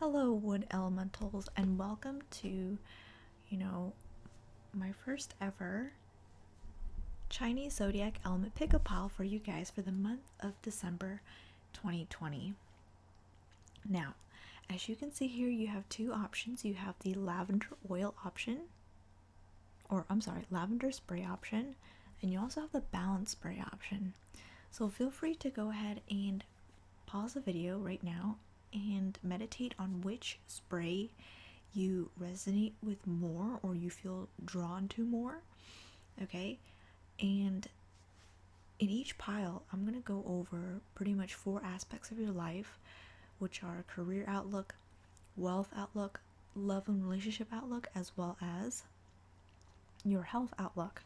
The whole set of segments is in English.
Hello, wood elementals, and welcome to, my first ever Chinese Zodiac element pick-a-pile for you guys for the month of December 2020. Now, as you can see here, you have two options. You have the lavender oil option, lavender spray option, and you also have the balance spray option. So feel free to go ahead and pause the video right now and meditate on which spray you resonate with more or you feel drawn to more. Okay, and in each pile I'm going to go over pretty much 4 aspects of your life, which are career outlook, wealth outlook, love and relationship outlook, as well as your health outlook.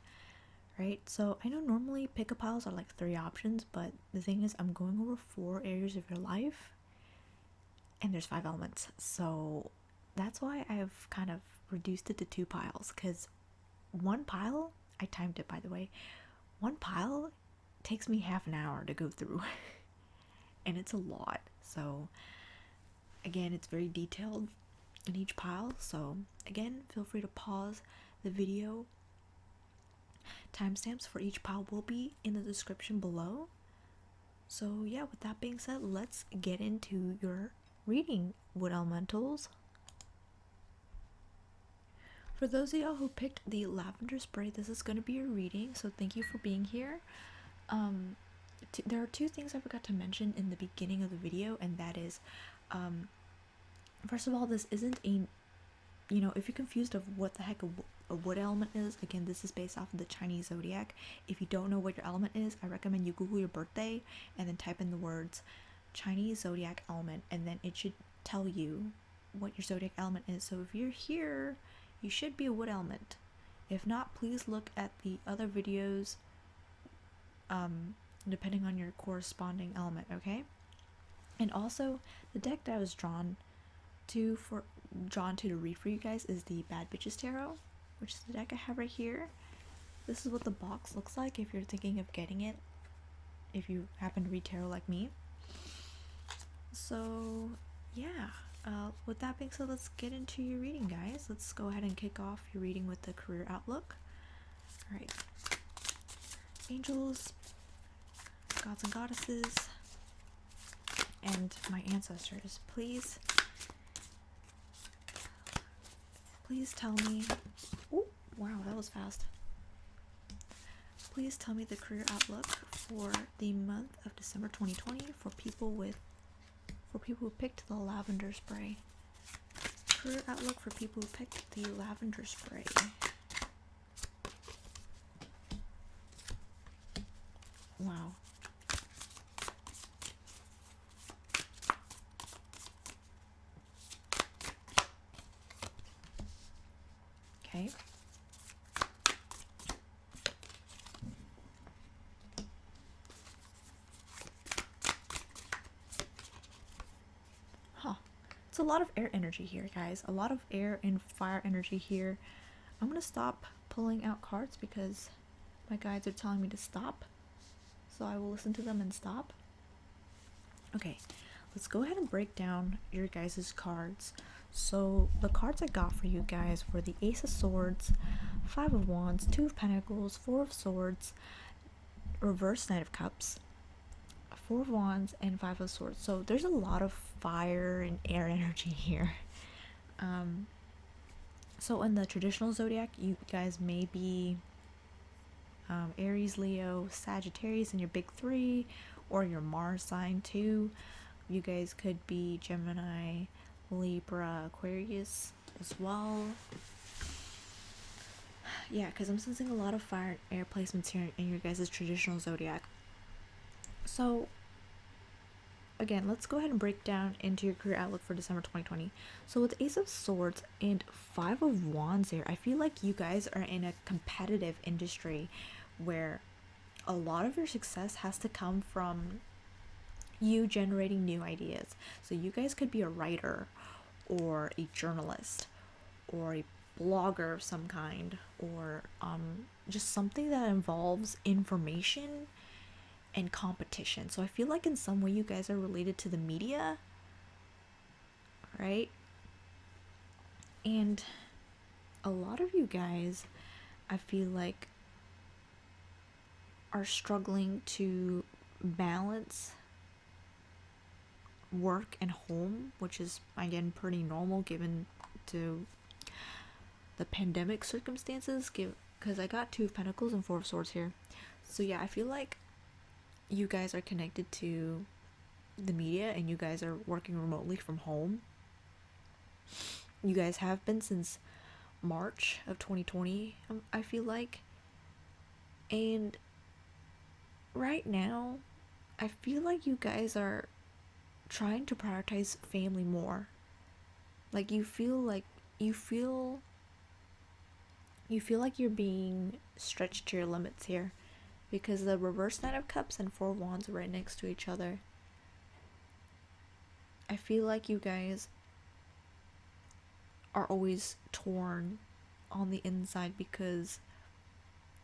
Right, so I know normally pick-a-piles are like 3 options, but the thing is I'm going over 4 areas of your life and there's 5 elements, so that's why I've kind of reduced it to 2 piles, because one pile, I timed it by the way, one pile takes me half an hour to go through and it's a lot. So again, it's very detailed in each pile, so again, feel free to pause the video. Timestamps for each pile will be in the description below. So yeah, with that being said, let's get into your reading, wood elementals. For those of y'all who picked the lavender spray, this is going to be your reading, so thank you for being here. There are 2 things I forgot to mention in the beginning of the video, and that is, first of all, this isn't a, if you're confused of what the heck a wood element is, again, this is based off of the Chinese Zodiac. If you don't know what your element is, I recommend you Google your birthday and then type in the words Chinese Zodiac element, and then it should tell you what your zodiac element is. So if you're here, you should be a wood element. If not, please look at the other videos depending on your corresponding element, okay? And also, the deck that I was drawn to read for you guys is the Bad Bitches Tarot, which is the deck I have right here. This is what the box looks like if you're thinking of getting it, if you happen to read tarot like me. So yeah, with that being said, let's get into your reading, guys. Let's go ahead and kick off your reading with the career outlook. All right, angels, gods and goddesses, and my ancestors, please tell me, oh wow, that was fast. Please tell me the career outlook for the month of December 2020 for people who picked the lavender spray. Career outlook for people who picked the lavender spray. Wow. Okay. It's a lot of air energy here, guys. A lot of air and fire energy here. I'm gonna stop pulling out cards because my guides are telling me to stop. So I will listen to them and stop. Okay, let's go ahead and break down your guys' cards. So the cards I got for you guys were the Ace of Swords, 5 of Wands, 2 of Pentacles, 4 of Swords, reverse Knight of Cups, 4 of Wands, and 5 of Swords. So there's a lot of fire and air energy here. So in the traditional zodiac, you guys may be Aries, Leo, Sagittarius in your big 3, or your Mars sign too. You guys could be Gemini, Libra, Aquarius as well. Yeah, because I'm sensing a lot of fire and air placements here in your guys' traditional zodiac. So again, let's go ahead and break down into your career outlook for December 2020. So with Ace of Swords and 5 of Wands here, I feel like you guys are in a competitive industry where a lot of your success has to come from you generating new ideas. So you guys could be a writer or a journalist or a blogger of some kind, or just something that involves information and competition. So I feel like in some way you guys are related to the media, right? And a lot of you guys, I feel like, are struggling to balance work and home, which is again pretty normal given to the pandemic circumstances, because I got 2 of Pentacles and 4 of Swords here. So yeah, I feel like you guys are connected to the media and you guys are working remotely from home. You guys have been since March of 2020, I feel like. And right now, I feel like you guys are trying to prioritize family more. Like you feel like you're being stretched to your limits here, because the reverse Knight of Cups and 4 of Wands are right next to each other. I feel like you guys are always torn on the inside, because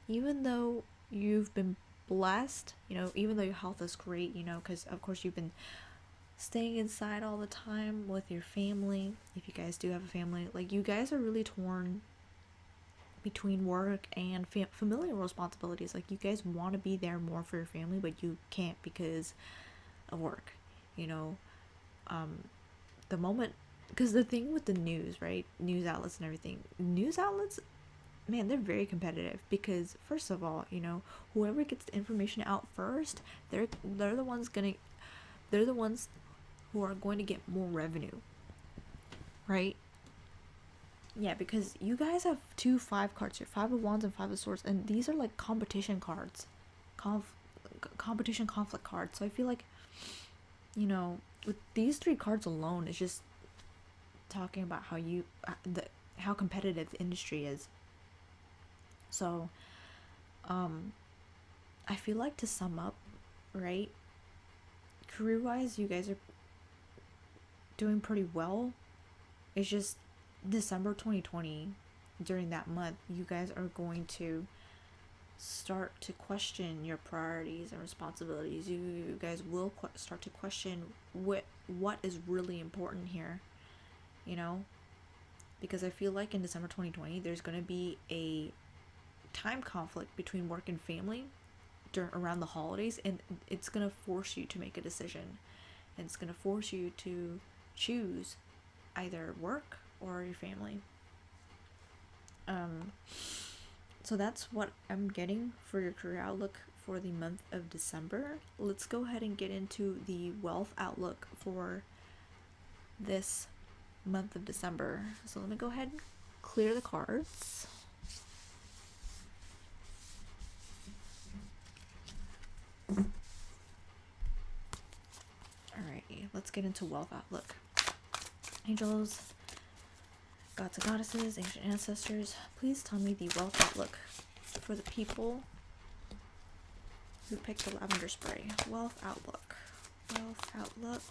even though you've been blessed, you know, even though your health is great, you know, because of course you've been staying inside all the time with your family, if you guys do have a family, like you guys are really torn between work and familial responsibilities. Like you guys want to be there more for your family, but you can't because of work, you know. The moment, because the thing with the news, right, news outlets and everything, news outlets, man, they're very competitive, because first of all, you know, whoever gets the information out first, they're the ones who are going to get more revenue, right? Yeah, because you guys have 2 5 cards here, 5 of Wands and 5 of Swords, and these are like competition cards, competition conflict cards. So I feel like, you know, with these 3 cards alone, it's just talking about how competitive the industry is. So I feel like, to sum up, right, career wise you guys are doing pretty well. It's just December 2020, during that month, you guys are going to start to question your priorities and responsibilities. You guys will start to question what is really important here, you know, because I feel like in December 2020 there's going to be a time conflict between work and family around the holidays, and it's going to force you to make a decision, and it's going to force you to choose either work or your family. So that's what I'm getting for your career outlook for the month of December. Let's go ahead and get into the wealth outlook for this month of December. So let me go ahead and clear the cards. Alrighty, let's get into wealth outlook. Angels, gods and goddesses, ancient ancestors, please tell me the wealth outlook for the people who picked the lavender spray. Wealth outlook. Wealth outlook.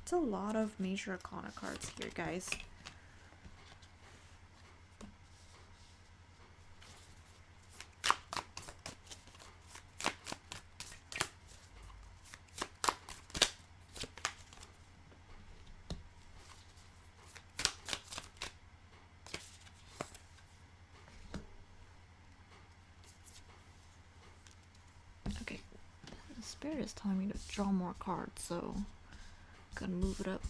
It's a lot of major arcana cards here, guys. Okay, the spirit is telling me to draw more cards, so I'm gonna move it up.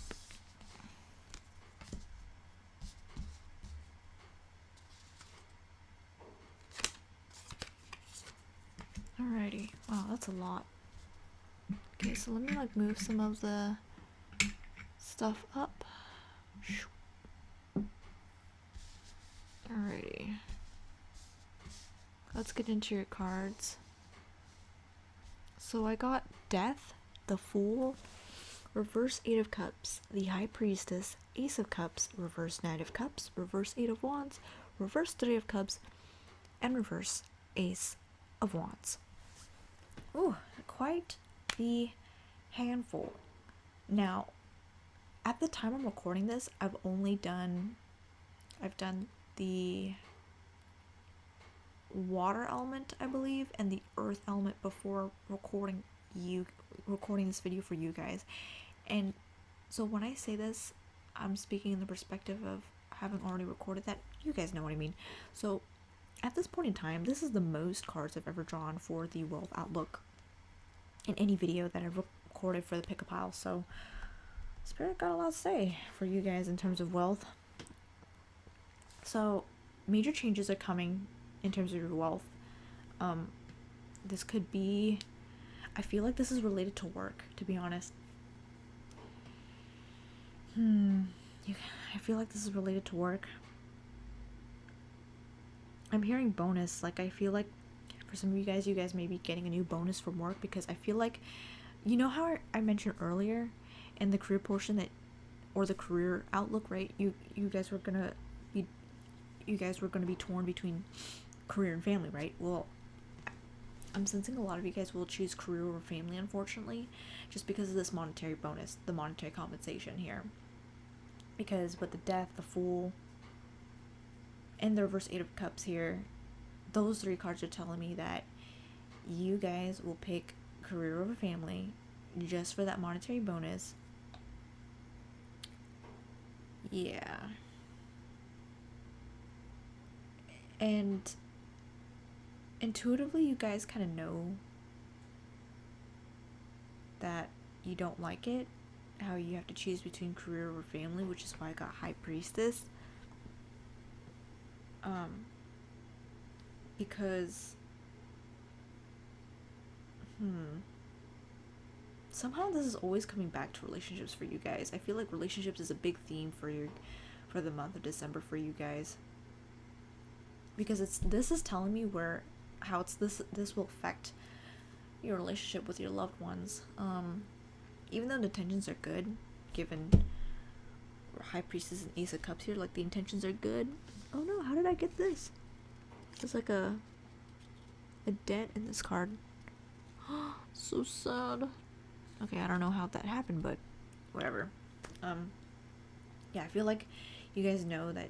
Alrighty, wow, that's a lot. Okay, so let me like move some of the stuff up. Alrighty, let's get into your cards. So I got Death, the Fool, reverse 8 of Cups, the High Priestess, Ace of Cups, reverse Knight of Cups, reverse 8 of Wands, reverse 3 of Cups, and reverse Ace of Wands. Ooh, quite the handful. Now, at the time I'm recording this, I've done the water element, I believe, and the earth element before recording this video for you guys. And so when I say this, I'm speaking in the perspective of having already recorded that. You guys know what I mean. So at this point in time, this is the most cards I've ever drawn for the wealth outlook in any video that I've recorded for the pick a pile. So Spirit got a lot to say for you guys in terms of wealth. So major changes are coming in terms of your wealth. This could be, I feel like this is related to work, to be honest. I feel like this is related to work. I'm hearing bonus. Like, I feel like for some of you guys may be getting a new bonus from work, because I feel like, you know how I mentioned earlier in the career portion that, or the career outlook, right? You guys were gonna be torn between career and family, right? Well, I'm sensing a lot of you guys will choose career over family, unfortunately, just because of this monetary bonus, the monetary compensation here. Because with the Death, the Fool, and the reverse Eight of Cups here, those three cards are telling me that you guys will pick career over family just for that monetary bonus. Yeah. And intuitively, you guys kind of know that you don't like it, how you have to choose between career over family, which is why I got High Priestess. Because somehow this is always coming back to relationships for you guys. I feel like relationships is a big theme for the month of December for you guys, because this is telling me how this will affect your relationship with your loved ones. Even though the intentions are good, given High Priestess and Ace of Cups here, like the intentions are good. Oh no, how did I get this? There's like a dent in this card. So sad. Okay, I don't know how that happened, but whatever. Yeah, I feel like you guys know that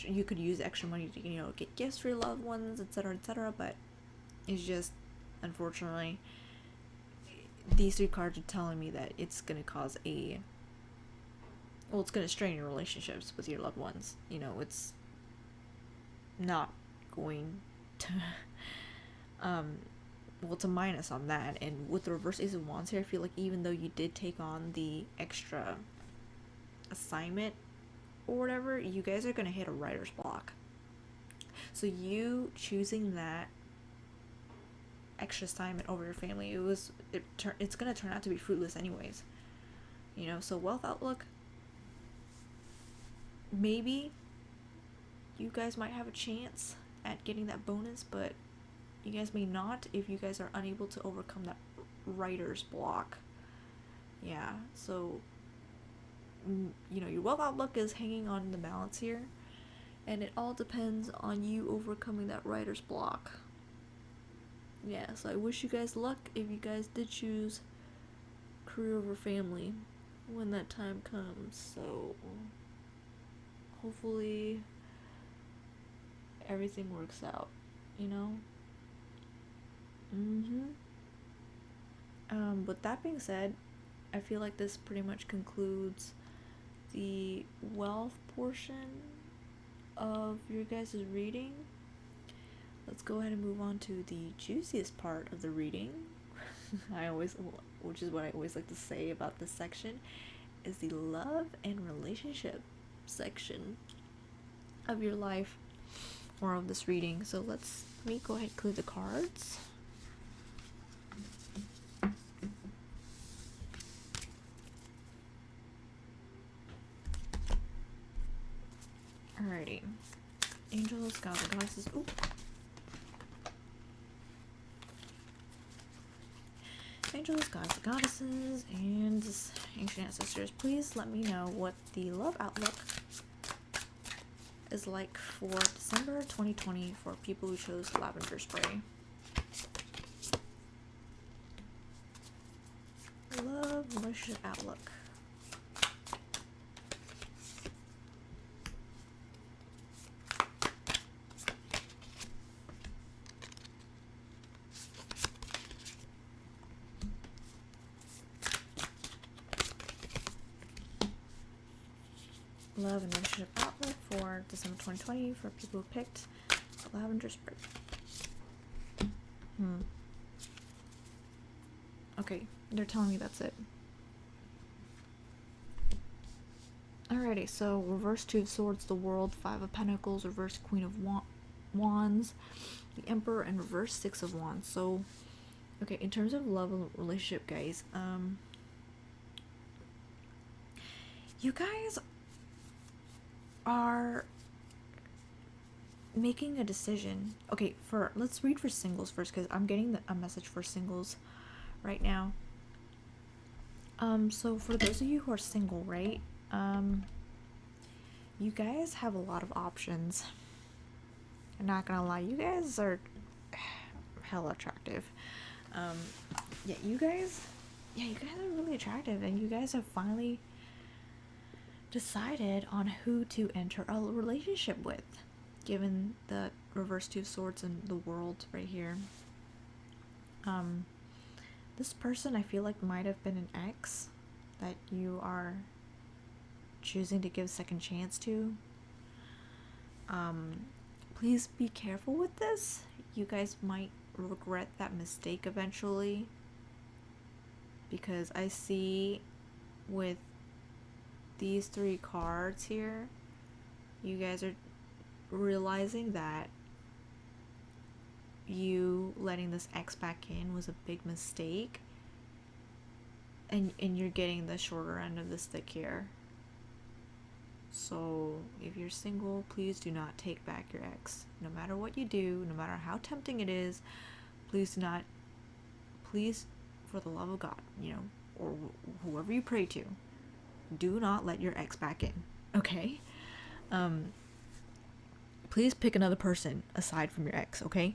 you could use the extra money to, get gifts for your loved ones, etc., etc., but it's just, unfortunately, these three cards are telling me that it's gonna cause it's gonna strain your relationships with your loved ones. It's not going to it's a minus on that. And with the reverse Ace of Wands here, I feel like even though you did take on the extra assignment or whatever, you guys are gonna hit a writer's block. So you choosing that extra assignment over your family, it's gonna turn out to be fruitless anyways. So wealth outlook, maybe you guys might have a chance at getting that bonus, but you guys may not if you guys are unable to overcome that writer's block. Yeah, so your wealth outlook is hanging on the balance here, and it all depends on you overcoming that writer's block. Yeah, so I wish you guys luck if you guys did choose career over family when that time comes. So hopefully everything works out, with that being said, I feel like this pretty much concludes the wealth portion of your guys' reading. Let's go ahead and move on to the juiciest part of the reading. Which is what I always like to say about this section, is the love and relationship section of your life, or of this reading. So let me go ahead and clear the cards. Alrighty. Angels, gods, and goddesses. Ooh. Angels, gods, and goddesses, and ancient ancestors, please let me know what the love outlook is like for December 2020 for people who chose lavender spray. relationship outlook. Love and relationship outlook for December 2020 for people who picked lavender spray. Okay, they're telling me that's it. Alrighty, so reverse Two of Swords, the World, Five of Pentacles, reverse Queen of Wands, the Emperor, and reverse Six of Wands. So, okay, in terms of love and relationship, guys, you guys are making a decision. Okay, let's read for singles first, because I'm getting a message for singles right now. So for those of you who are single, right, you guys have a lot of options. I'm not gonna lie, you guys are hella attractive. Yeah, you guys are really attractive, and you guys have finally decided on who to enter a relationship with, given the reverse Two of Swords and the World right here. This person, I feel like, might have been an ex that you are choosing to give a second chance to. Please be careful with this. You guys might regret that mistake eventually, because I see with these three cards here, you guys are realizing that you letting this ex back in was a big mistake, and you're getting the shorter end of the stick here. So if you're single, please do not take back your ex. No matter what you do, no matter how tempting it is, please do not, please, for the love of God, you know, or whoever you pray to, do not let your ex back in, okay? Please pick another person aside from your ex, okay?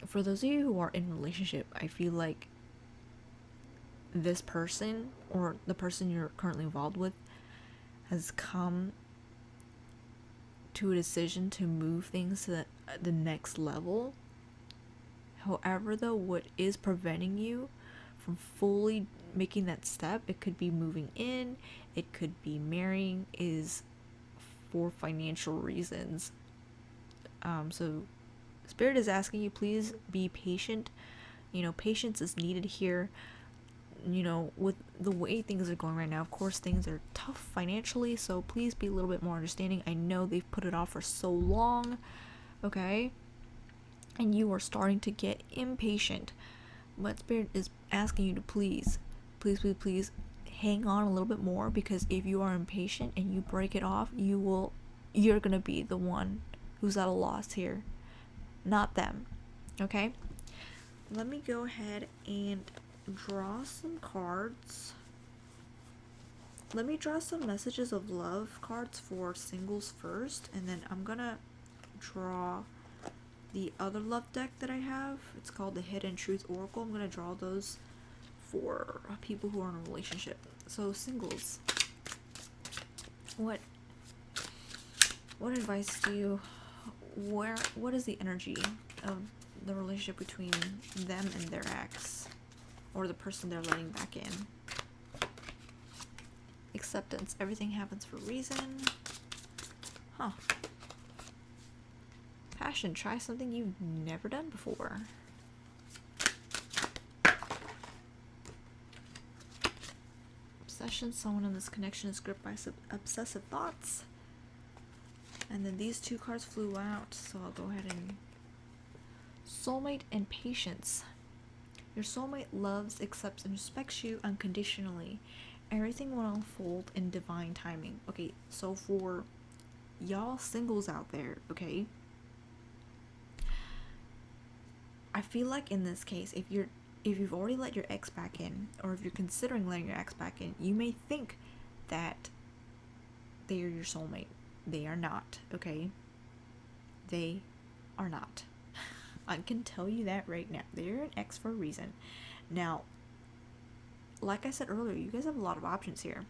For those of you who are in a relationship, I feel like this person, or the person you're currently involved with, has come to a decision to move things to the next level. However, though, what is preventing you from fully making that step, it could be moving in, it could be marrying, is for financial reasons. So Spirit is asking you, please be patient. You know, patience is needed here. You know, with the way things are going right now, of course things are tough financially, so please be a little bit more understanding. I know they've put it off for so long, okay, and you are starting to get impatient, but Spirit is asking you to please hang on a little bit more, because if you are impatient and you break it off, you're gonna be the one who's at a loss here, not them, okay? Let me go ahead and draw some cards. Let me draw some messages of love cards for singles first, and then I'm gonna draw the other love deck that I have. It's called the Hidden Truth Oracle. I'm gonna draw those for people who are in a relationship. So singles, what advice do you, what is the energy of the relationship between them and their ex, or the person they're letting back in? Acceptance. Everything happens for a reason. Huh. Passion. Try something you've never done before. Obsession. Someone in this connection is gripped by obsessive thoughts. And then these two cards flew out, so I'll go ahead and... Soulmate and patience. Your soulmate loves, accepts, and respects you unconditionally. Everything will unfold in divine timing. Okay, so for y'all singles out there, okay, I feel like in this case, if you've already let your ex back in, or if you're considering letting your ex back in, you may think that they are your soulmate. They are not, okay? They are not. I can tell you that right now. They're an ex for a reason. Now, like I said earlier, you guys have a lot of options here.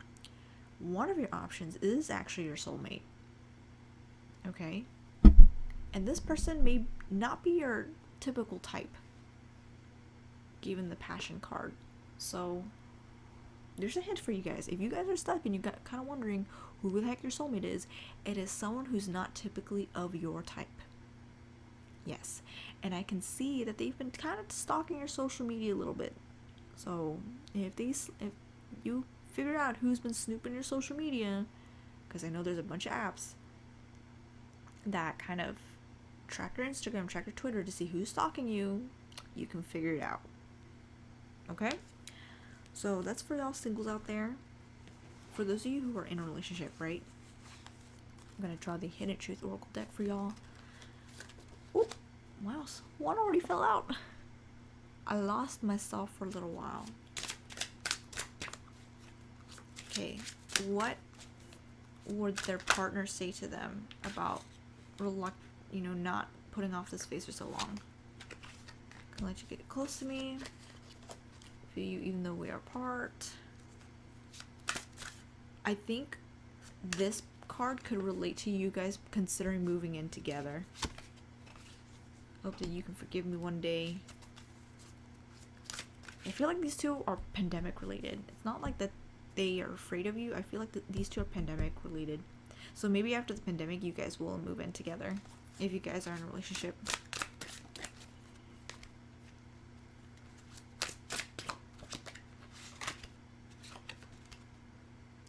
One of your options is actually your soulmate. Okay? And this person may not be your typical type, given the passion card. So there's a hint for you guys. If you guys are stuck and you got kind of wondering who the heck your soulmate is, it is someone who's not typically of your type. Yes. And I can see that they've been kind of stalking your social media a little bit. So if you figured out who's been snooping your social media, because I know there's a bunch of apps that kind of track your Instagram, track your Twitter to see who's stalking you, you can figure it out. Okay? So that's for y'all singles out there. For those of you who are in a relationship, right? I'm going to draw the Hidden Truth Oracle deck for y'all. Oop, wow, one already fell out. I lost myself for a little while. Okay, what would their partner say to them about not putting off this phase for so long? I'm gonna let you get close to me. Feel you even though we are apart. I think this card could relate to you guys considering moving in together. Hope that you can forgive me one day. I feel like these two are pandemic related. It's not like that they are afraid of you. I feel like these two are pandemic related. So maybe after the pandemic, you guys will move in together if you guys are in a relationship.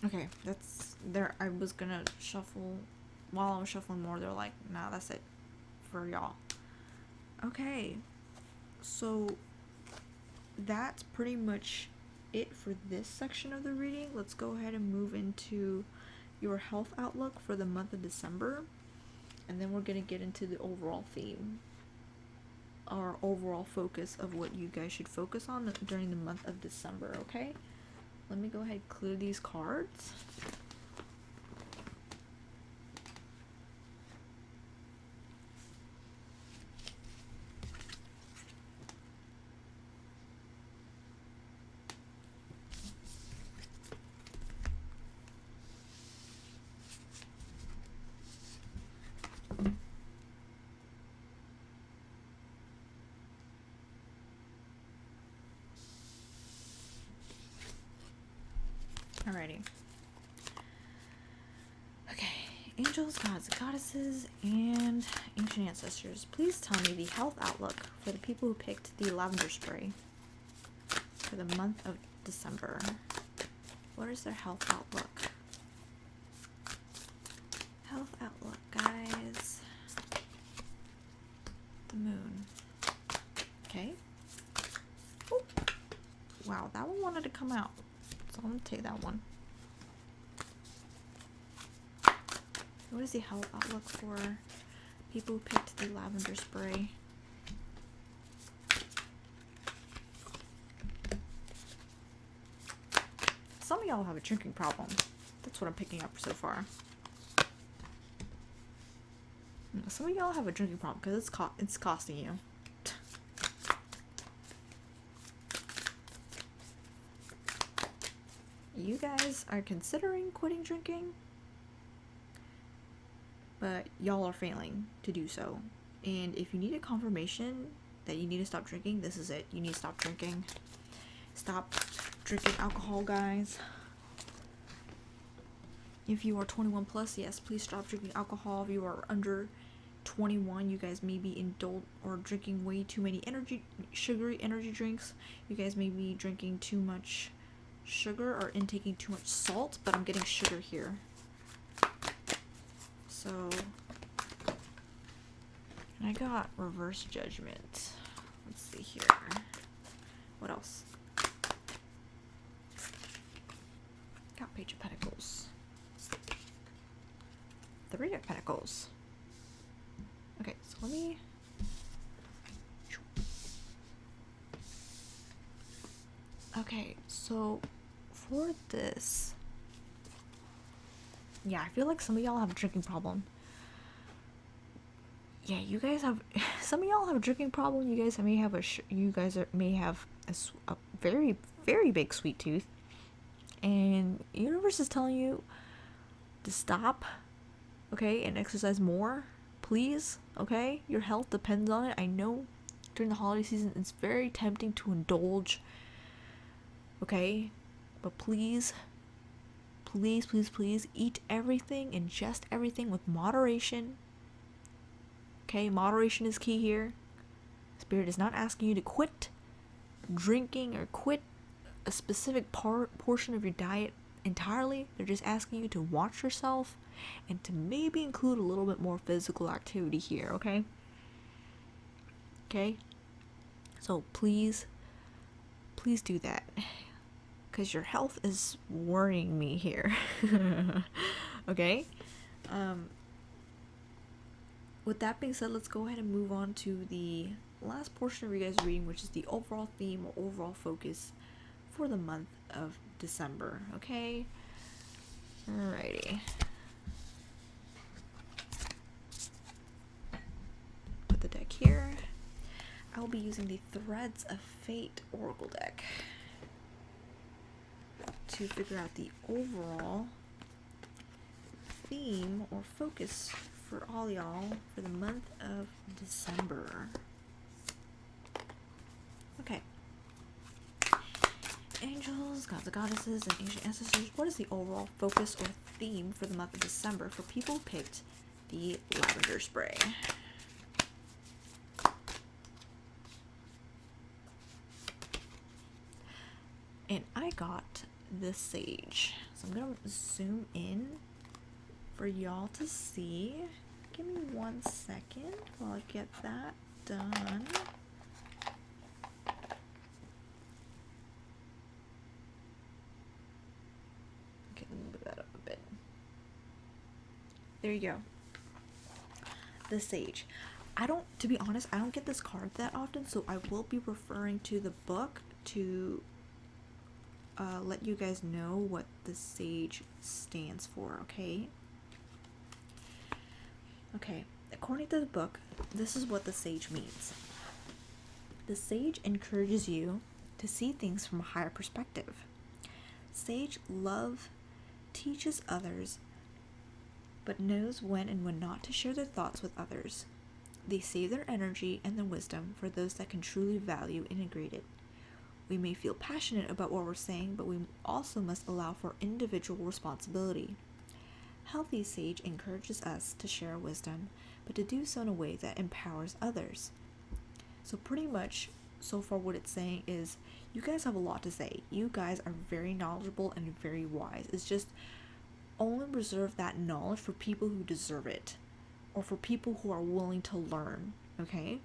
Okay, that's there. I was gonna shuffle. While I was shuffling more, they're like, nah, that's it for y'all. Okay, so that's pretty much it for this section of the reading. Let's go ahead and move into your health outlook for the month of December, and then we're gonna get into the overall theme, our overall focus of what you guys should focus on during the month of December. Okay, let me go ahead and clear these cards. Alrighty. Okay, angels, gods, goddesses, and ancient ancestors, please tell me the health outlook for the people who picked the lavender spray for the month of December. What is their health outlook? Health outlook, guys. The moon. Okay. Ooh. Wow, that one wanted to come out. So I'm gonna take that one. What is the health outlook for people who picked the lavender spray? Some of y'all have a drinking problem. That's what I'm picking up so far. Some of y'all have a drinking problem because it's costing you. You guys are considering quitting drinking, but y'all are failing to do so. And if you need a confirmation that you need to stop drinking, this is it. You need to stop drinking. Stop drinking alcohol, guys. If you are 21 plus, yes, please stop drinking alcohol. If you are under 21, you guys may be indulged or drinking way too many sugary energy drinks. You guys may be drinking too much sugar or intaking too much salt, but I'm getting sugar here. So, and I got reverse judgment. Let's see here. What else? Got Page of Pentacles. Three of Pentacles. Okay, so let me... Okay, so for this... Yeah, I feel like some of y'all have a drinking problem. Yeah, you guys have... Some of y'all have a drinking problem. You guys may have a very very big sweet tooth, and universe is telling you to stop, okay, and exercise more, please, okay? Your health depends on it. I know during the holiday season it's very tempting to indulge, okay? But please, please, please, please eat everything, ingest everything with moderation. Okay, moderation is key here. Spirit is not asking you to quit drinking or quit a specific portion of your diet entirely. They're just asking you to watch yourself and to maybe include a little bit more physical activity here, okay? Okay? So please, please do that, because your health is worrying me here. Okay? With that being said, let's go ahead and move on to the last portion of your guys' reading, which is the overall theme or overall focus for the month of December, okay? Alrighty. Put the deck here. I'll be using the Threads of Fate Oracle deck to figure out the overall theme or focus for all y'all for the month of December. Okay. Angels, gods and goddesses, and ancient ancestors, what is the overall focus or theme for the month of December for people who picked the lavender spray? And I got the sage. So I'm gonna zoom in for y'all to see. Give me 1 second while I get that done. Okay, let me move that up a bit. There you go. The sage. To be honest, I don't get this card that often, so I will be referring to the book to let you guys know what the sage stands for, okay? Okay, according to the book, this is what the sage means. The sage encourages you to see things from a higher perspective. Sage love teaches others, but knows when and when not to share their thoughts with others. They save their energy and their wisdom for those that can truly value and integrate it. We may feel passionate about what we're saying, but we also must allow for individual responsibility. Healthy sage encourages us to share wisdom, but to do so in a way that empowers others. So pretty much, so far what it's saying is, you guys have a lot to say. You guys are very knowledgeable and very wise. It's just only reserve that knowledge for people who deserve it, or for people who are willing to learn, okay?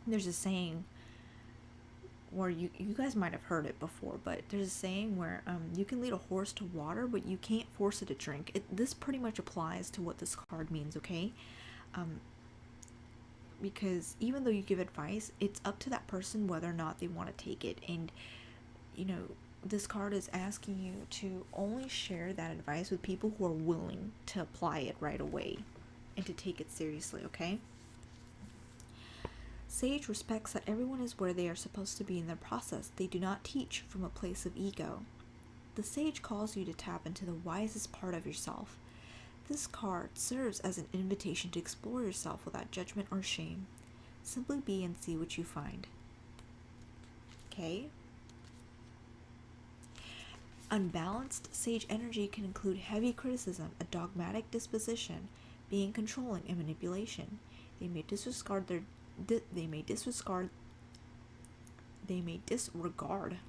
There's a saying where you guys might have heard it before, but there's a saying where you can lead a horse to water, but you can't force it to drink. This pretty much applies to what this card means, okay? Because even though you give advice, it's up to that person whether or not they want to take it. And, you know, this card is asking you to only share that advice with people who are willing to apply it right away and to take it seriously, okay? Sage respects that everyone is where they are supposed to be in their process. They do not teach from a place of ego. The sage calls you to tap into the wisest part of yourself. This card serves as an invitation to explore yourself without judgment or shame. Simply be and see what you find. Okay? Unbalanced sage energy can include heavy criticism, a dogmatic disposition, being controlling, and manipulation. They may disregard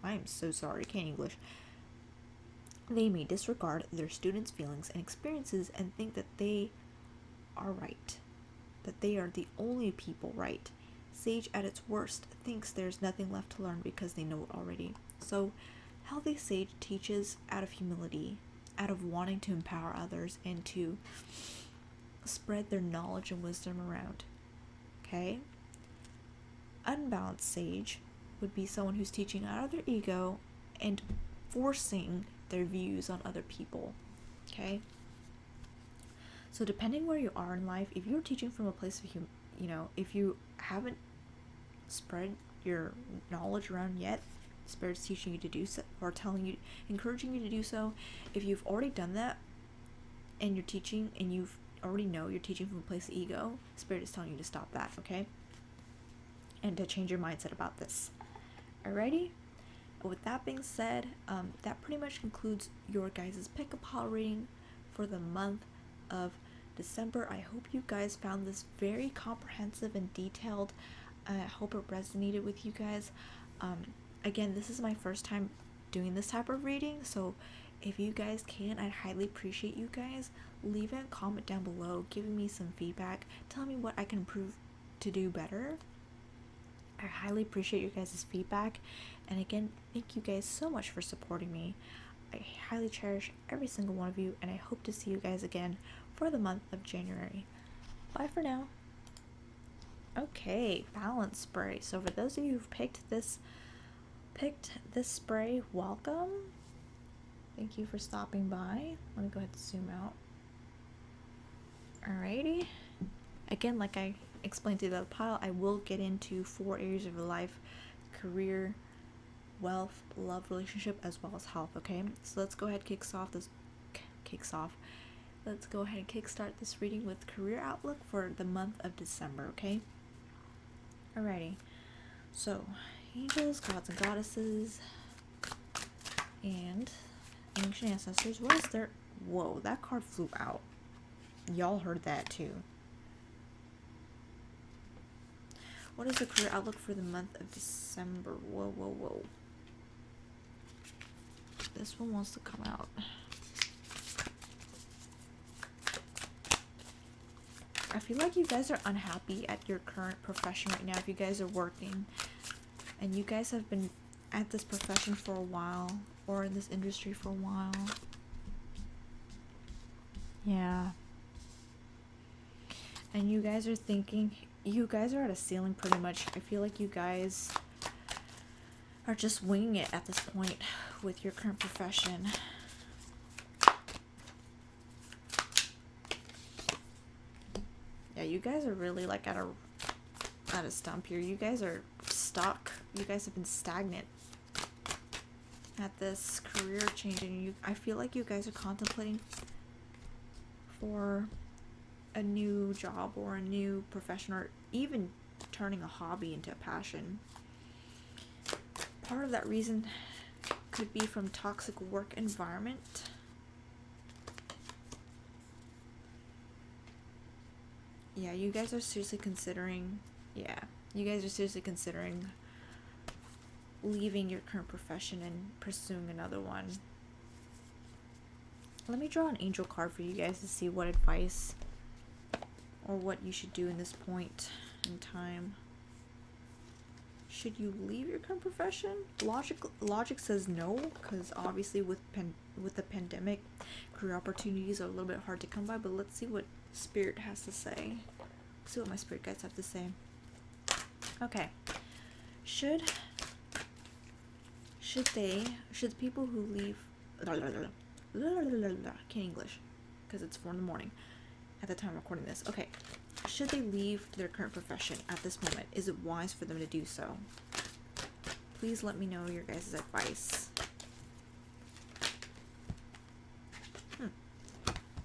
I am so sorry, can't English. They may disregard their students' feelings and experiences and think that they are right, that they are the only people right. Sage at its worst thinks there's nothing left to learn because they know it already. So, healthy sage teaches out of humility, out of wanting to empower others and to spread their knowledge and wisdom around. Okay? Unbalanced sage would be someone who's teaching out of their ego and forcing their views on other people. Okay? So depending where you are in life, if you're teaching from a place of if you haven't spread your knowledge around yet, Spirit's teaching you to do so, or telling you, encouraging you to do so. If you've already done that and you're teaching and you've already know you're teaching from a place of ego, Spirit is telling you to stop that, okay? And to change your mindset about this. Alrighty? With that being said, that pretty much concludes your guys' pick-up pile reading for the month of December. I hope you guys found this very comprehensive and detailed. I hope it resonated with you guys. Again, this is my first time doing this type of reading, so if you guys can, I'd highly appreciate you guys leaving a comment down below, giving me some feedback, telling me what I can improve to do better. I highly appreciate your guys' feedback, and again, thank you guys so much for supporting me. I highly cherish every single one of you, and I hope to see you guys again for the month of January. Bye for now. Okay, balance spray. So for those of you who've picked this spray, welcome. Thank you for stopping by. Let me go ahead and zoom out. Alrighty. Again, like I explained to the other pile, I will get into 4 areas of your life: career, wealth, love, relationship, as well as health. Okay, so let's go ahead and let's go ahead and kickstart this reading with career outlook for the month of December. Okay, alrighty. So angels, gods and goddesses, and ancient ancestors. What is their... Whoa, that card flew out. Y'all heard that too. What is the career outlook for the month of December? Whoa. This one wants to come out. I feel like you guys are unhappy at your current profession right now. If you guys are working and you guys have been at this profession for a while, or in this industry for a while. Yeah. And you guys are thinking, you guys are at a ceiling pretty much. I feel like you guys are just winging it at this point with your current profession. Yeah, you guys are really like at a stump here. You guys are stuck. You guys have been stagnant at this career change, and I feel like you guys are contemplating for a new job or a new profession, or even turning a hobby into a passion. Part of that reason could be from toxic work environment. Yeah, you guys are seriously considering leaving your current profession and pursuing another one. Let me draw an angel card for you guys to see what advice or what you should do in this point in time. Should you leave your current profession? Logic says no, because obviously with the pandemic, career opportunities are a little bit hard to come by, but let's see what Spirit has to say. Let's see what my spirit guides have to say. Okay. Should the people who leave... Can't English, because it's 4 in the morning at the time I'm recording this. Okay. Should they leave their current profession at this moment? Is it wise for them to do so? Please let me know your guys' advice.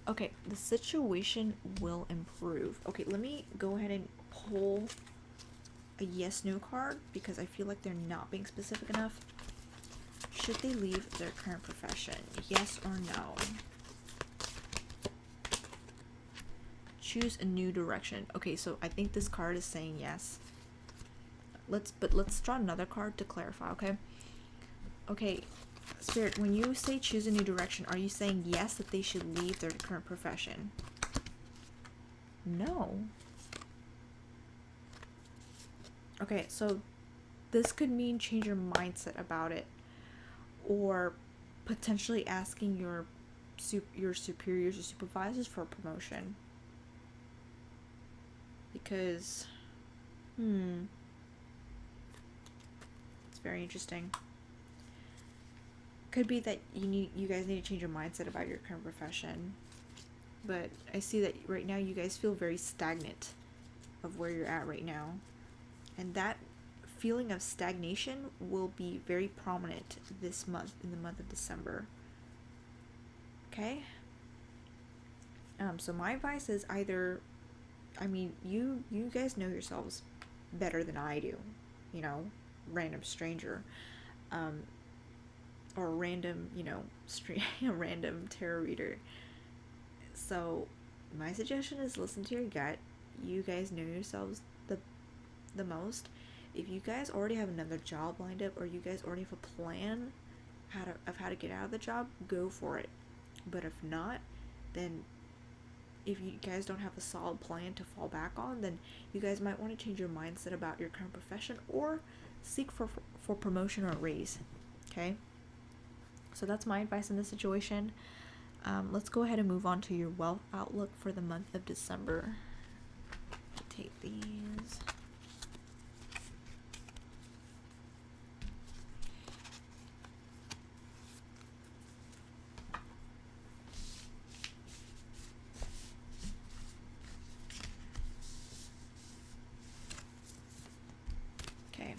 Okay, the situation will improve. Okay, let me go ahead and pull a yes/no card, because I feel like they're not being specific enough. Should they leave their current profession? Yes or no? Choose a new direction. Okay, so I think this card is saying yes. Let's draw another card to clarify, okay? Okay, Spirit, when you say choose a new direction, are you saying yes, that they should leave their current profession? No. Okay, so this could mean change your mindset about it, or potentially asking your superiors or supervisors for a promotion. Because, it's very interesting. Could be that you guys need to change your mindset about your current profession. But I see that right now you guys feel very stagnant of where you're at right now. And that feeling of stagnation will be very prominent this month, in the month of December. Okay? So my advice is either, I mean, you guys know yourselves better than I do, you know, random stranger, or random, you know, a random tarot reader. So my suggestion is listen to your gut. You guys know yourselves the most. If you guys already have another job lined up, or you guys already have a plan how to get out of the job, go for it. But if not, then if you guys don't have a solid plan to fall back on, then you guys might want to change your mindset about your current profession, or seek for promotion or a raise. Okay? So that's my advice in this situation. Let's go ahead and move on to your wealth outlook for the month of December. Take these. Okay.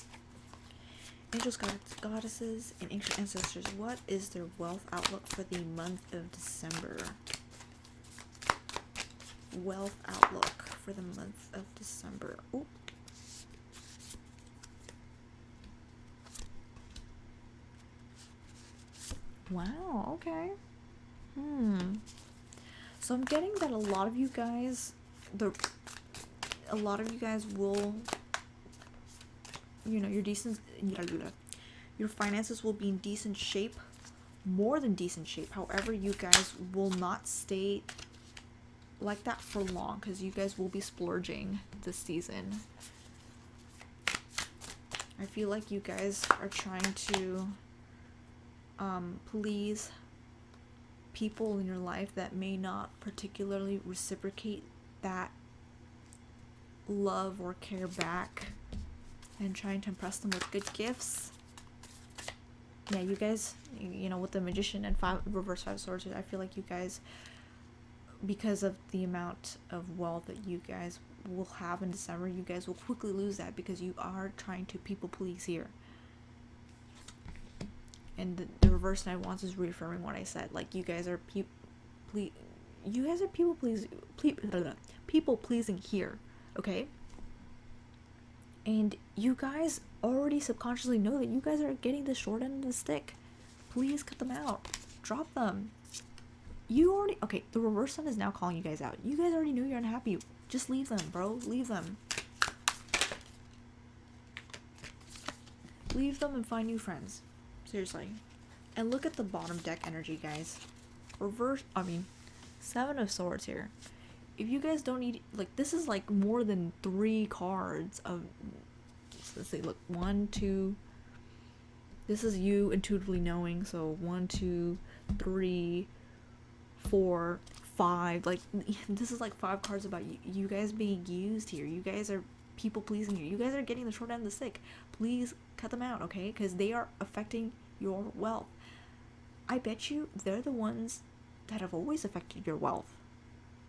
Angels, goddesses, and ancient ancestors, what is their wealth outlook for the month of December? Wealth outlook for the month of December. Ooh. Wow, okay. So I'm getting that a lot of you guys will, you know, your finances will be in decent shape, more than decent shape. However, you guys will not stay like that for long, because you guys will be splurging this season. I feel like you guys are trying to please people in your life that may not particularly reciprocate that love or care back, and trying to impress them with good gifts. Yeah, you guys, you know, with the Magician and reverse 5 of Swords, I feel like you guys, because of the amount of wealth that you guys will have in December, you guys will quickly lose that, because you are trying to people please here. And the reverse 9 of Wands is reaffirming what I said. Like, you guys are people pleasing here, okay? And you guys already subconsciously know that you guys are getting the short end of the stick. Please cut them out. Drop them. Okay, the reverse sun is now calling you guys out. You guys already know you're unhappy. Just leave them, bro. Leave them. Leave them and find new friends. Seriously. And look at the bottom deck energy, guys. 7 of Swords here. If you guys don't need, like, this is like more than 3 cards of, let's see, look, 1, 2, this is you intuitively knowing, so 1, 2, 3, 4, 5, like, this is like 5 cards about you guys being used here. You guys are people pleasing here. You guys are getting the short end of the stick. Please cut them out, okay? Because they are affecting your wealth. I bet you they're the ones that have always affected your wealth.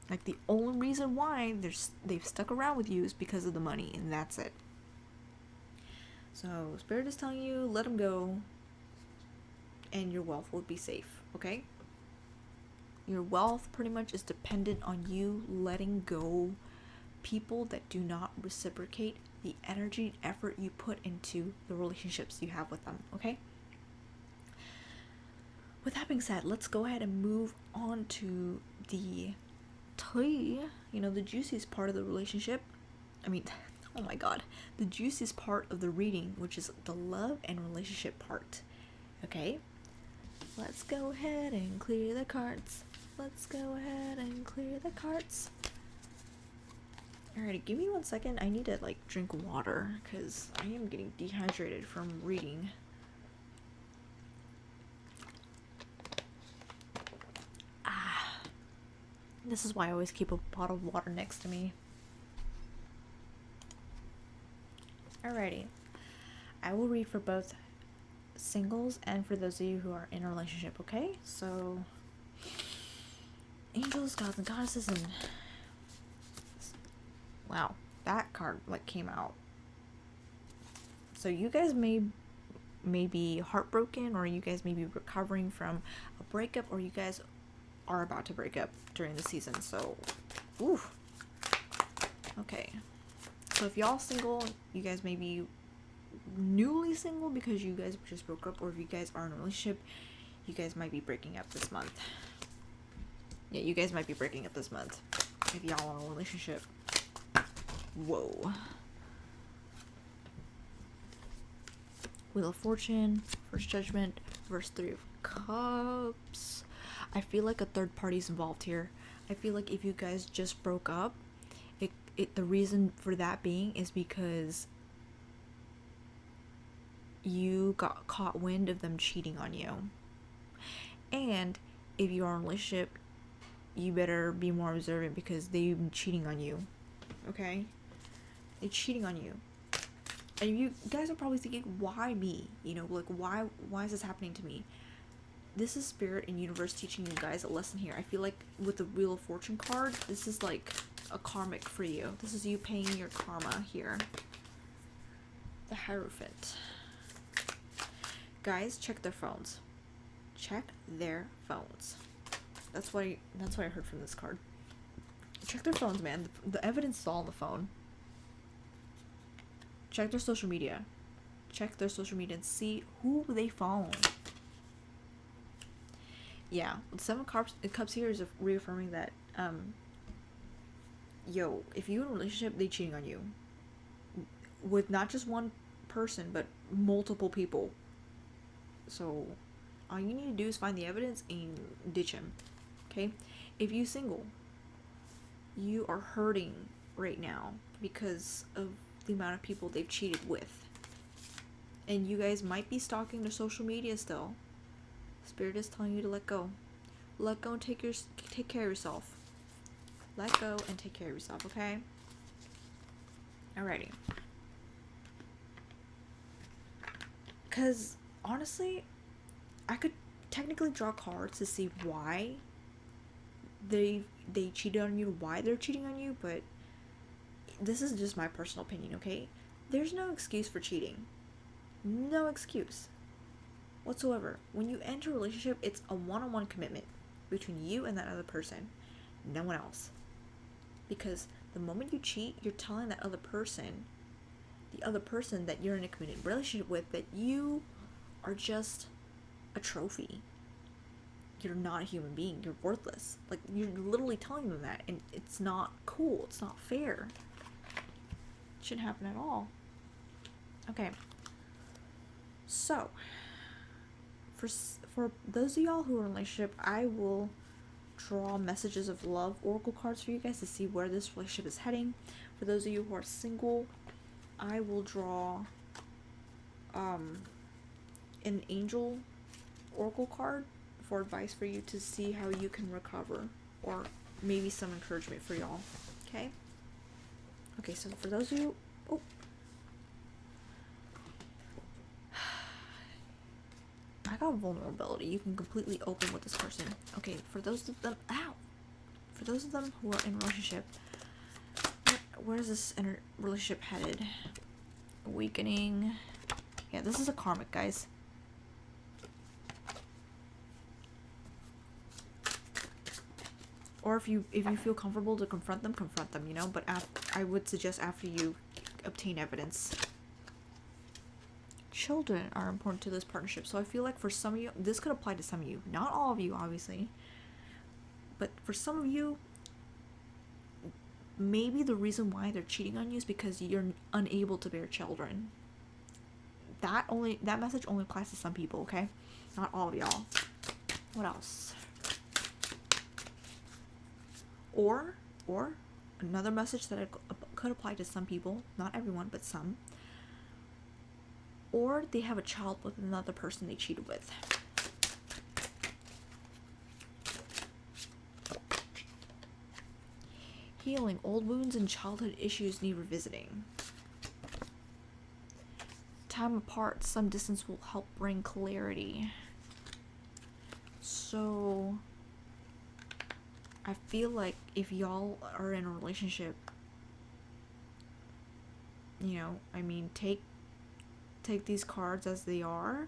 Like, the only reason why they've stuck around with you is because of the money, and that's it. So Spirit is telling you, let them go, and your wealth will be safe, okay? Your wealth pretty much is dependent on you letting go people that do not reciprocate the energy and effort you put into the relationships you have with them, okay? With that being said, let's go ahead and move on to the the juiciest part of the relationship. Oh my god, the juiciest part of the reading, which is the love and relationship part. Okay, let's go ahead and clear the cards. Alrighty, give me 1 second. I need to drink water because I am getting dehydrated from reading. This is why I always keep a bottle of water next to me. Alrighty. I will read for both singles and for those of you who are in a relationship, okay? So, angels, gods, and goddesses, and... wow, that card, came out. So you guys may be heartbroken, or you guys may be recovering from a breakup, or you guys are about to break up during the season. So, oof. Okay. So if y'all single, you guys may be newly single because you guys just broke up, or if you guys are in a relationship, you guys might be breaking up this month. Yeah, you guys might be breaking up this month if y'all are in a relationship. Whoa. Wheel of Fortune, First Judgment, verse 3 of Cups. I feel like a third party's involved here. I feel like if you guys just broke up, the reason for that being is because you got caught wind of them cheating on you. And if you are in a relationship, you better be more observant because they've been cheating on you. Okay? They're cheating on you. And you guys are probably thinking, why me? You know, like, why is this happening to me? This is Spirit and Universe teaching you guys a lesson here. I feel like with the Wheel of Fortune card, this is like a karmic for you. This is you paying your karma here. The Hierophant. Guys, check their phones. Check their phones. That's what I heard from this card. Check their phones, man. The evidence is all on the phone. Check their social media. Check their social media and see who they follow. Yeah, the Seven of Cups here is reaffirming that, yo, if you're in a relationship, they cheating on you. With not just one person, but multiple people. So, all you need to do is find the evidence and ditch him. Okay? If you're single, you are hurting right now because of the amount of people they've cheated with. And you guys might be stalking their social media still. Spirit is telling you to let go. Let go and take care of yourself. Let go and take care of yourself, okay? Alrighty. Because, honestly, I could technically draw cards to see why they cheated on you, why they're cheating on you, but this is just my personal opinion, okay? There's no excuse for cheating. No excuse whatsoever. When you enter a relationship, it's a one-on-one commitment between you and that other person, no one else. Because the moment you cheat, you're telling that other person, the other person that you're in a committed relationship with, that you are just a trophy. You're not a human being. You're worthless. Like, you're literally telling them that, and it's not cool. It's not fair. It shouldn't happen at all. Okay. So, for those of y'all who are in a relationship, I will draw messages of love oracle cards for you guys to see where this relationship is heading. For those of you who are single, I will draw an angel oracle card for advice for you to see how you can recover, or maybe some encouragement for y'all. Okay, so for those of you, I got vulnerability. You can completely open with this person. Okay, for those of them, for those of them who are in a relationship, where is this relationship headed? Awakening. Yeah, this is a karmic, guys. Or if you feel comfortable to confront them, you know, but I would suggest after you obtain evidence. Children are important to this partnership. So I feel like for some of you, this could apply to some of you. Not all of you, obviously. But for some of you, maybe the reason why they're cheating on you is because you're unable to bear children. That message only applies to some people, okay? Not all of y'all. What else? Or another message that could apply to some people, not everyone, but some. Or they have a child with another person they cheated with. Healing. Old wounds and childhood issues need revisiting. Time apart. Some distance will help bring clarity. So, I feel like if y'all are in a relationship, you know, I mean, take take these cards as they are.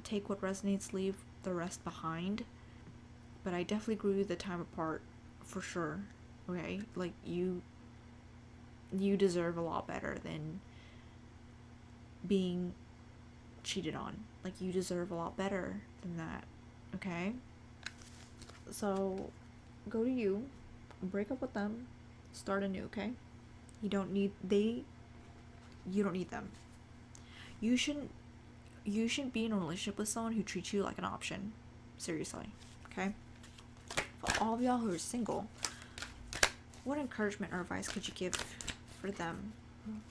Take what resonates, leave the rest behind. But I definitely agree with the time apart, for sure. Okay, like you deserve a lot better than being cheated on. Like, you deserve a lot better than that. Okay, so go to you, break up with them, start anew. Okay, you don't need them. You shouldn't be in a relationship with someone who treats you like an option. Seriously. Okay, for all of y'all who are single, what encouragement or advice could you give for them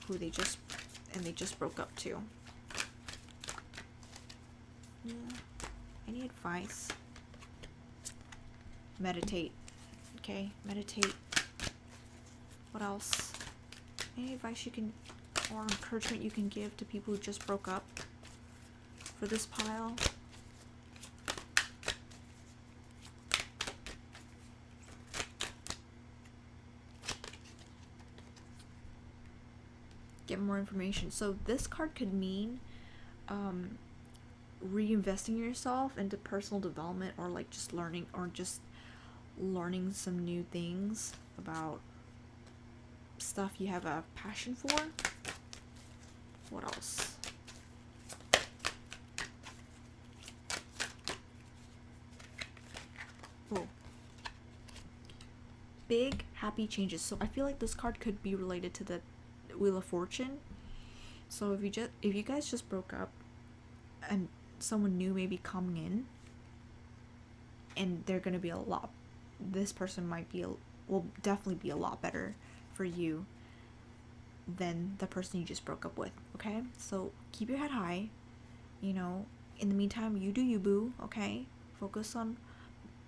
who they just broke up to? Yeah. Any advice? Meditate. Okay, meditate. What else? Any advice you can, or encouragement you can give to people who just broke up for this pile? Get more information. So this card could mean reinvesting yourself into personal development, or like just learning some new things about stuff you have a passion for. What else? Oh, big happy changes. So I feel like this card could be related to the Wheel of Fortune. So if you guys just broke up and someone new may be coming in, and they're gonna be this person will definitely be a lot better for you than the person you just broke up with. Okay, so keep your head high. In the meantime, you do you, boo. Okay, focus on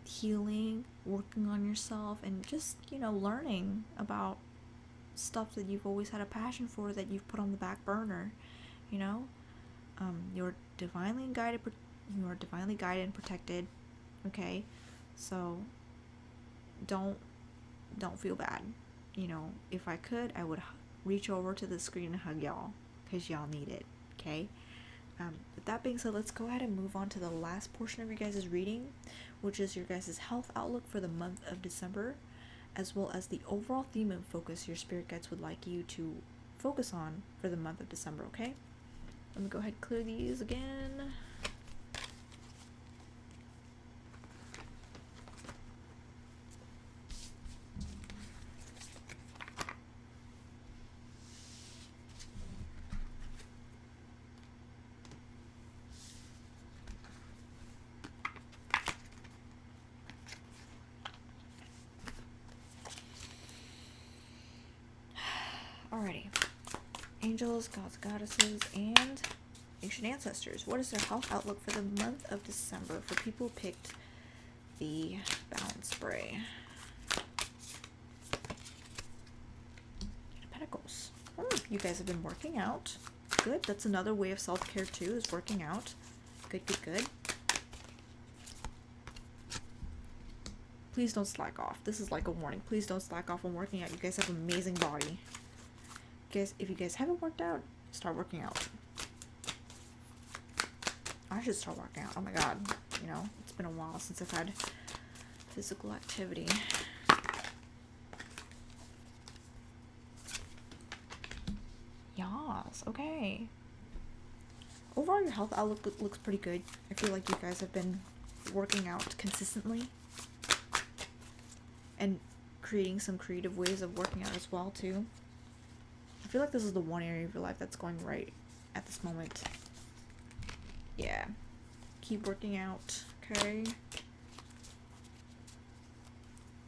healing, working on yourself, and just learning about stuff that you've always had a passion for that you've put on the back burner. You're divinely guided. You are divinely guided and protected. Okay, so don't feel bad. If I could, I would reach over to the screen and hug y'all, because y'all need it. Okay. With that being said, let's go ahead and move on to the last portion of your guys' reading, which is your guys' health outlook for the month of December, as well as the overall theme and focus your spirit guides would like you to focus on for the month of December. Okay, let me go ahead and clear these again. Alrighty. Angels, gods, goddesses, and ancient ancestors. What is their health outlook for the month of December for people who picked the balance spray? Eight of Pentacles. You guys have been working out. Good. That's another way of self-care too, is working out. Good, good, good. Please don't slack off. This is like a warning. Please don't slack off when working out. You guys have an amazing body. If you guys haven't worked out, start working out. I should start working out. Oh my god. It's been a while since I've had physical activity. Yas. Okay. Overall, your health outlook looks pretty good. I feel like you guys have been working out consistently and creating some creative ways of working out as well too. I feel like this is the one area of your life that's going right at this moment. Yeah. Keep working out, okay?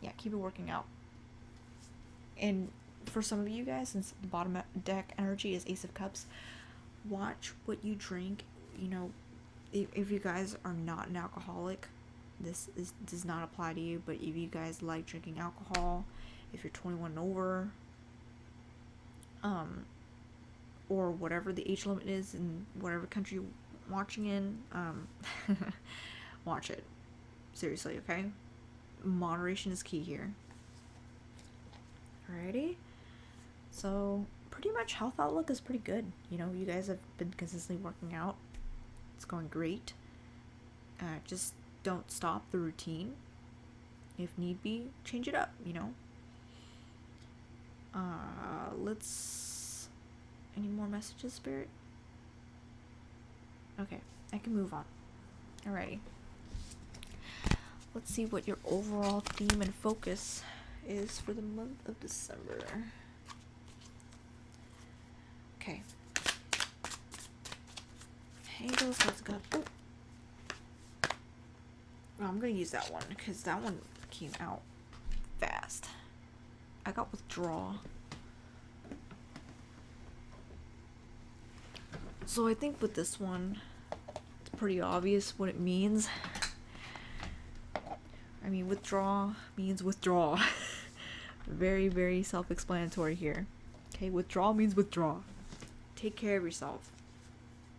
Yeah, keep it working out. And for some of you guys, since the bottom deck energy is Ace of Cups, watch what you drink. If you guys are not an alcoholic, this does not apply to you. But if you guys like drinking alcohol, if you're 21 and over, or whatever the age limit is in whatever country you're watching in, watch it. Seriously, okay? Moderation is key here. Alrighty? So, pretty much health outlook is pretty good. You know, you guys have been consistently working out. It's going great. Just don't stop the routine. If need be, change it up, you know. Any more messages, Spirit? Okay, I can move on. Alrighty. Let's see what your overall theme and focus is for the month of December. Okay. Angels, let's go. Oh, I'm gonna use that one because that one came out fast. I got withdraw. So I think with this one, it's pretty obvious what it means. I mean, withdraw means withdraw. Very, very self-explanatory here. Okay, withdraw means withdraw. Take care of yourself.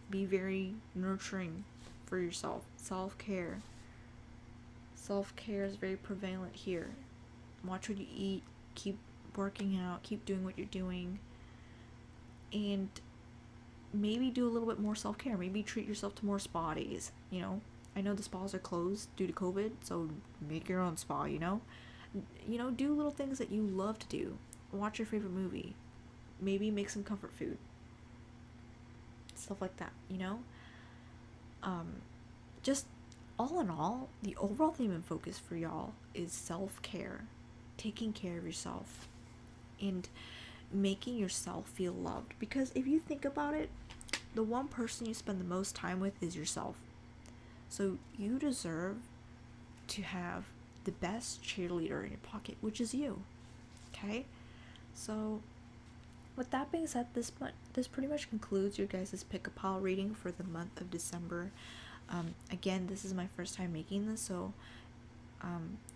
Be very nurturing for yourself. Self-care. Self-care is very prevalent here. Watch what you eat. Keep working out. Keep doing what you're doing. And maybe do a little bit more self-care. Maybe treat yourself to more spa days, you know. I know the spas are closed due to COVID, so make your own spa, you know. You know, do little things that you love to do. Watch your favorite movie. Maybe make some comfort food. Stuff like that, you know. Just all in all, the overall theme and focus for y'all is self-care, taking care of yourself, and making yourself feel loved. Because if you think about it, the one person you spend the most time with is yourself. So you deserve to have the best cheerleader in your pocket, which is you. Okay? So with that being said, this pretty much concludes your guys' pick-a-pile reading for the month of December. Again, this is my first time making this, so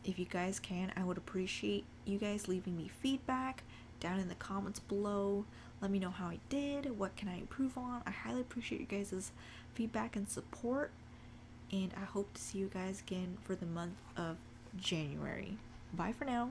if you guys can, I would appreciate you guys leaving me feedback down in the comments below. Let me know how I did, what can I improve on. I highly appreciate you guys' feedback and support, and I hope to see you guys again for the month of January. Bye for now.